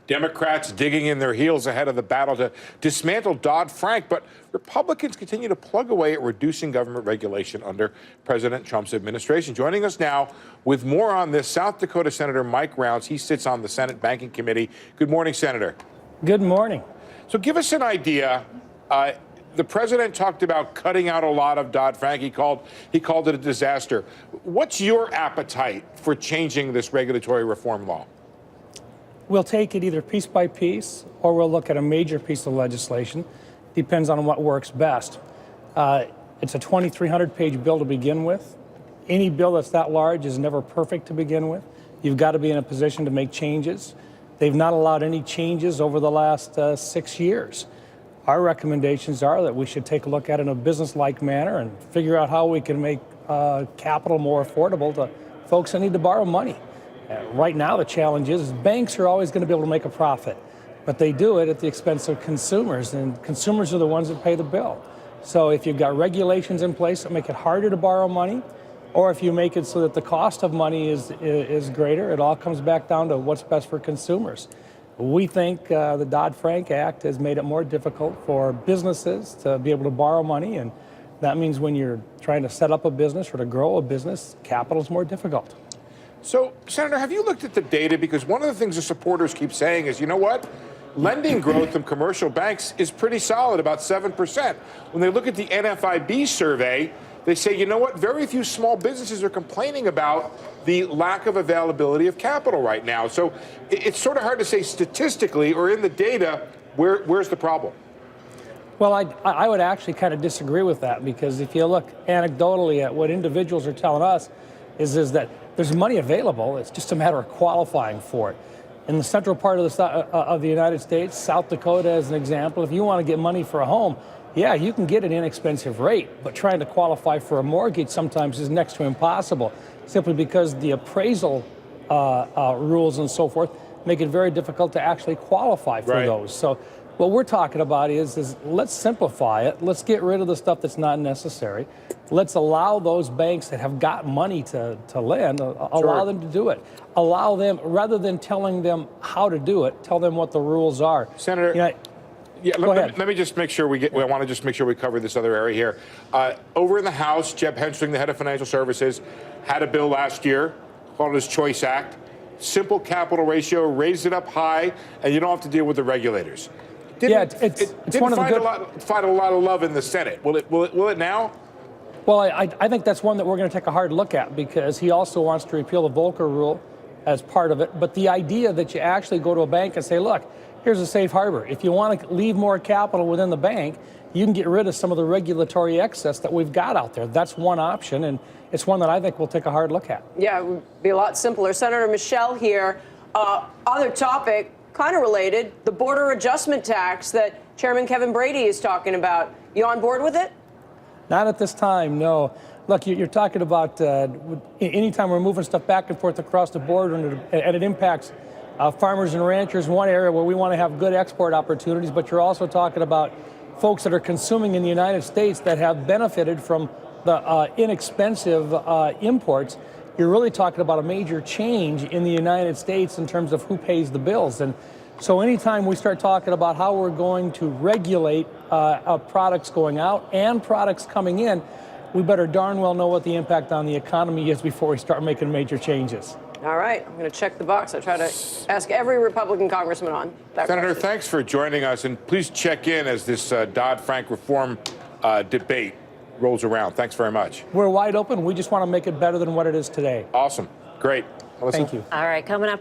Democrats digging in their heels ahead of the battle to dismantle Dodd-Frank, but Republicans continue to plug away at reducing government regulation under President Trump's administration. Joining us now with more on this, South Dakota Senator Mike Rounds. He sits on the Senate Banking Committee. Good morning, Senator. Good morning. So give us an idea. The president talked about cutting out a lot of Dodd-Frank. He called it a disaster. What's your appetite for changing this regulatory reform law? We'll take it either piece by piece, or we'll look at a major piece of legislation. Depends on what works best. It's a 2,300-page bill to begin with. Any bill that's that large is never perfect to begin with. You've got to be in a position to make changes. They've not allowed any changes over the last 6 years. Our recommendations are that we should take a look at it in a business-like manner and figure out how we can make capital more affordable to folks that need to borrow money. Right now, the challenge is banks are always going to be able to make a profit, but they do it at the expense of consumers, and consumers are the ones that pay the bill. So if you've got regulations in place that make it harder to borrow money, or if you make it so that the cost of money is greater, it all comes back down to what's best for consumers. We think the Dodd-Frank Act has made it more difficult for businesses to be able to borrow money, and that means when you're trying to set up a business or to grow a business, capital is more difficult. So, Senator, have you looked at the data? Because one of the things the supporters keep saying is, you know what? Lending growth from commercial banks is pretty solid, about 7%. When they look at the NFIB survey, they say, you know what? Very few small businesses are complaining about the lack of availability of capital right now. So it's sort of hard to say statistically or in the data, where's the problem? Well, I would actually kind of disagree with that, because if you look anecdotally at what individuals are telling us is that there's money available. It's just a matter of qualifying for it. In the central part of the United States, South Dakota as an example, if you want to get money for a home, yeah, you can get an inexpensive rate, but trying to qualify for a mortgage sometimes is next to impossible, simply because the appraisal rules and so forth make it very difficult to actually qualify for those. So what we're talking about is let's simplify it. Let's get rid of the stuff that's not necessary. Let's allow those banks that have got money to lend, allow them to do it. Allow them, rather than telling them how to do it, tell them what the rules are. Senator, let me just make sure I want to just make sure we cover this other area here. Over in the House, Jeb Henschling, the head of financial services, had a bill last year called his Choice Act. Simple capital ratio, raise it up high, and you don't have to deal with the regulators. It's one of the good. Find a lot of love in the Senate. Will it now? Well, I think that's one that we're going to take a hard look at, because he also wants to repeal the Volcker rule as part of it. But the idea that you actually go to a bank and say, look, here's a safe harbor. If you want to leave more capital within the bank, you can get rid of some of the regulatory excess that we've got out there. That's one option, and it's one that I think we'll take a hard look at. Yeah, it would be a lot simpler. Senator Michelle here. Other topic, kind of related, the border adjustment tax that Chairman Kevin Brady is talking about. You on board with it? Not at this time, no. Look, you're talking about anytime we're moving stuff back and forth across the border, and it impacts farmers and ranchers in one area where we want to have good export opportunities, but you're also talking about folks that are consuming in the United States that have benefited from the inexpensive imports. You're really talking about a major change in the United States in terms of who pays the bills. And so anytime we start talking about how we're going to regulate products going out and products coming in, we better darn well know what the impact on the economy is before we start making major changes. All right, I'm going to check the box. I try to ask every Republican congressman on that Senator, question. thanks for joining us, and please check in as this Dodd-Frank reform debate rolls around. Thanks very much. We're wide open. We just want to make it better than what it is today. Awesome. Great. Melissa? Thank you. All right, coming up.